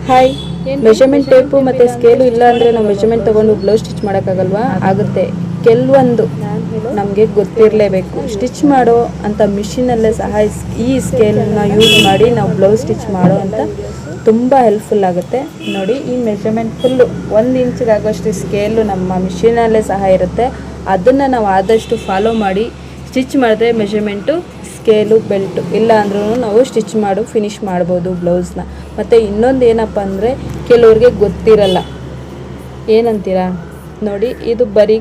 Hi, measurement tape ಮತ್ತು scale ಇಲ್ಲ ಅಂದರೆ ನಾವು ಮೆಷರ್ಮೆಂಟ್ ತೊಗೊಂಡು ಬ್ಲೌಸ್ ಸ್ಟಿಚ್ ಮಾಡೋಕ್ಕಾಗಲ್ವಾ? ಆಗುತ್ತೆ. ಕೆಲವೊಂದು ನಮಗೆ ಗೊತ್ತಿರಲೇಬೇಕು. ಸ್ಟಿಚ್ ಮಾಡೋ ಅಂಥ ಮಿಷಿನಲ್ಲೇ ಸಹ ಈ ಸ್ಕೇಲನ್ನ ಯೂಸ್ ಮಾಡಿ ನಾವು ಬ್ಲೌಸ್ ಸ್ಟಿಚ್ ಮಾಡೋ ಅಂತ ತುಂಬ ಹೆಲ್ಪ್ಫುಲ್ ಆಗುತ್ತೆ. ನೋಡಿ, ಈ ಮೆಷರ್ಮೆಂಟ್ ಫುಲ್ಲು 1 ಇಂಚಿಗಾಗೋಷ್ಟು ಸ್ಕೇಲು ನಮ್ಮ ಮಿಷಿನಲ್ಲೇ ಸಹ ಇರುತ್ತೆ. ಅದನ್ನು ನಾವು ಆದಷ್ಟು ಫಾಲೋ ಮಾಡಿ ಸ್ಟಿಚ್ ಮಾಡಿದ್ರೆ ಮೆಷರ್ಮೆಂಟು, ಸ್ಕೇಲು, ಬೆಲ್ಟು ಇಲ್ಲ ಅಂದ್ರೂ ನಾವು ಸ್ಟಿಚ್ ಫಿನಿಶ್ ಮಾಡ್ಬೋದು ಬ್ಲೌಸ್ನ. ಮತ್ತು ಇನ್ನೊಂದು ಏನಪ್ಪ ಅಂದರೆ, ಕೆಲವ್ರಿಗೆ ಗೊತ್ತಿರಲ್ಲ. ಏನಂತೀರಾ ನೋಡಿ, ಇದು ಬರೀ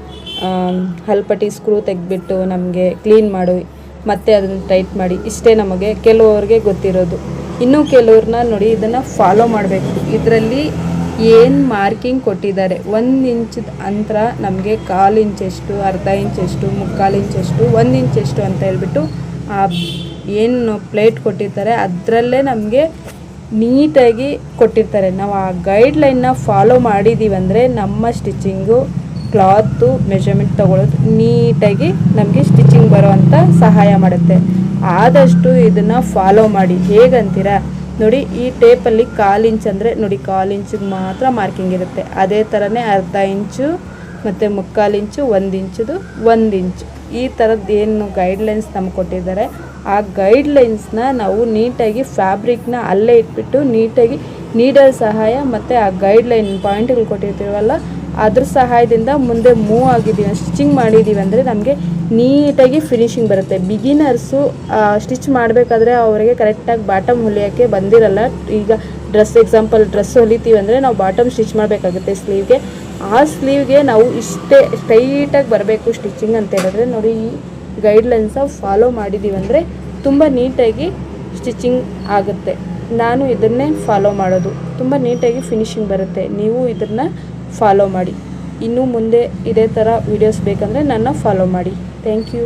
ಹಲ್ಪಟ್ಟಿ ಸ್ಕ್ರೂ ತೆಗೆದ್ಬಿಟ್ಟು ನಮಗೆ ಕ್ಲೀನ್ ಮಾಡಿ ಮತ್ತು ಅದನ್ನು ಟೈಟ್ ಮಾಡಿ, ಇಷ್ಟೇ ನಮಗೆ ಕೆಲವ್ರಿಗೆ ಗೊತ್ತಿರೋದು. ಇನ್ನೂ ಕೆಲವ್ರನ್ನ ನೋಡಿ, ಇದನ್ನು ಫಾಲೋ ಮಾಡಬೇಕು. ಇದರಲ್ಲಿ ಏನು ಮಾರ್ಕಿಂಗ್ ಕೊಟ್ಟಿದ್ದಾರೆ, 1 ಇಂಚದ ಅಂತರ ನಮಗೆ 1/4 ಇಂಚಷ್ಟು, ಅರ್ಧ ಇಂಚಷ್ಟು, 3/4 ಇಂಚಷ್ಟು, 1 ಇಂಚಷ್ಟು ಅಂತ ಹೇಳ್ಬಿಟ್ಟು ಆ ಏನು ಪ್ಲೇಟ್ ಕೊಟ್ಟಿರ್ತಾರೆ ಅದರಲ್ಲೇ ನಮಗೆ ನೀಟಾಗಿ ಕೊಟ್ಟಿರ್ತಾರೆ. ನಾವು ಆ ಗೈಡ್ಲೈನ್ನ ಫಾಲೋ ಮಾಡಿದ್ದೀವಂದರೆ ನಮ್ಮ ಸ್ಟಿಚಿಂಗು, ಕ್ಲಾತು, ಮೆಷರ್ಮೆಂಟ್ ತೊಗೊಳ್ಳೋದು ನೀಟಾಗಿ ನಮಗೆ ಸ್ಟಿಚಿಂಗ್ ಬರೋವಂಥ ಸಹಾಯ ಮಾಡುತ್ತೆ. ಆದಷ್ಟು ಇದನ್ನು ಫಾಲೋ ಮಾಡಿ. ಹೇಗಂತೀರಾ ನೋಡಿ, ಈ ಟೇಪಲ್ಲಿ 1/4 ಇಂಚ್ ಅಂದರೆ ನೋಡಿ, 1/4 ಇಂಚಿಗೆ ಮಾತ್ರ ಮಾರ್ಕಿಂಗ್ ಇರುತ್ತೆ. ಅದೇ ಥರನೇ ಅರ್ಧ ಇಂಚು ಮತ್ತು 3/4 ಇಂಚು, 1 ಇಂಚದು 1 ಇಂಚು, ಈ ಥರದ್ದು ಏನು ಗೈಡ್ಲೈನ್ಸ್ ನಮ್ಗೆ ಕೊಟ್ಟಿದ್ದಾರೆ ಆ ಗೈಡ್ಲೈನ್ಸ್ನ ನಾವು ನೀಟಾಗಿ ಫ್ಯಾಬ್ರಿಕ್ನ ಅಲ್ಲೇ ಇಟ್ಬಿಟ್ಟು ನೀಟಾಗಿ ನೀಡಲ್ ಸಹಾಯ ಮತ್ತು ಆ ಗೈಡ್ಲೈನ್ ಪಾಯಿಂಟ್ಗಳು ಕೊಟ್ಟಿರ್ತೀವಲ್ಲ ಅದ್ರ ಸಹಾಯದಿಂದ ಮುಂದೆ ಮೂವ್ ಆಗಿದ್ದೀವಿ, ಸ್ಟಿಚಿಂಗ್ ಮಾಡಿದ್ದೀವಿ ಅಂದರೆ ನಮಗೆ ನೀಟಾಗಿ ಫಿನಿಶಿಂಗ್ ಬರುತ್ತೆ. ಬಿಗಿನರ್ಸು ಸ್ಟಿಚ್ ಮಾಡಬೇಕಾದ್ರೆ ಅವರಿಗೆ ಕರೆಕ್ಟಾಗಿ ಬಾಟಮ್ ಹೊಲಿಯೋಕ್ಕೆ ಬಂದಿರಲ್ಲ. ಈಗ ಎಕ್ಸಾಂಪಲ್ ಡ್ರೆಸ್ ಹೊಲಿತೀವಿ ಅಂದರೆ ನಾವು ಬಾಟಮ್ ಸ್ಟಿಚ್ ಮಾಡಬೇಕಾಗುತ್ತೆ ಸ್ಲೀವ್ಗೆ. ಆ ಸ್ಲೀವ್ಗೆ ನಾವು ಇಷ್ಟೇ ಸ್ಟ್ರೈಟಾಗಿ ಬರಬೇಕು ಸ್ಟಿಚಿಂಗ್ ಅಂತ ಹೇಳಿದ್ರೆ ನೋಡಿ, ಈ ಗೈಡ್ಲೈನ್ಸ ಫಾಲೋ ಮಾಡಿದ್ದೀವಿ ಅಂದರೆ ತುಂಬ ನೀಟಾಗಿ ಸ್ಟಿಚಿಂಗ್ ಆಗುತ್ತೆ. ನಾನು ಇದನ್ನೇ ಫಾಲೋ ಮಾಡೋದು, ತುಂಬ ನೀಟಾಗಿ ಫಿನಿಶಿಂಗ್ ಬರುತ್ತೆ. ನೀವು ಇದನ್ನು ಫಾಲೋ ಮಾಡಿ. ಇನ್ನೂ ಮುಂದೆ ಇದೇ ಥರ ವೀಡಿಯೋಸ್ ಬೇಕಂದರೆ ನನ್ನ ಫಾಲೋ ಮಾಡಿ. Thank you.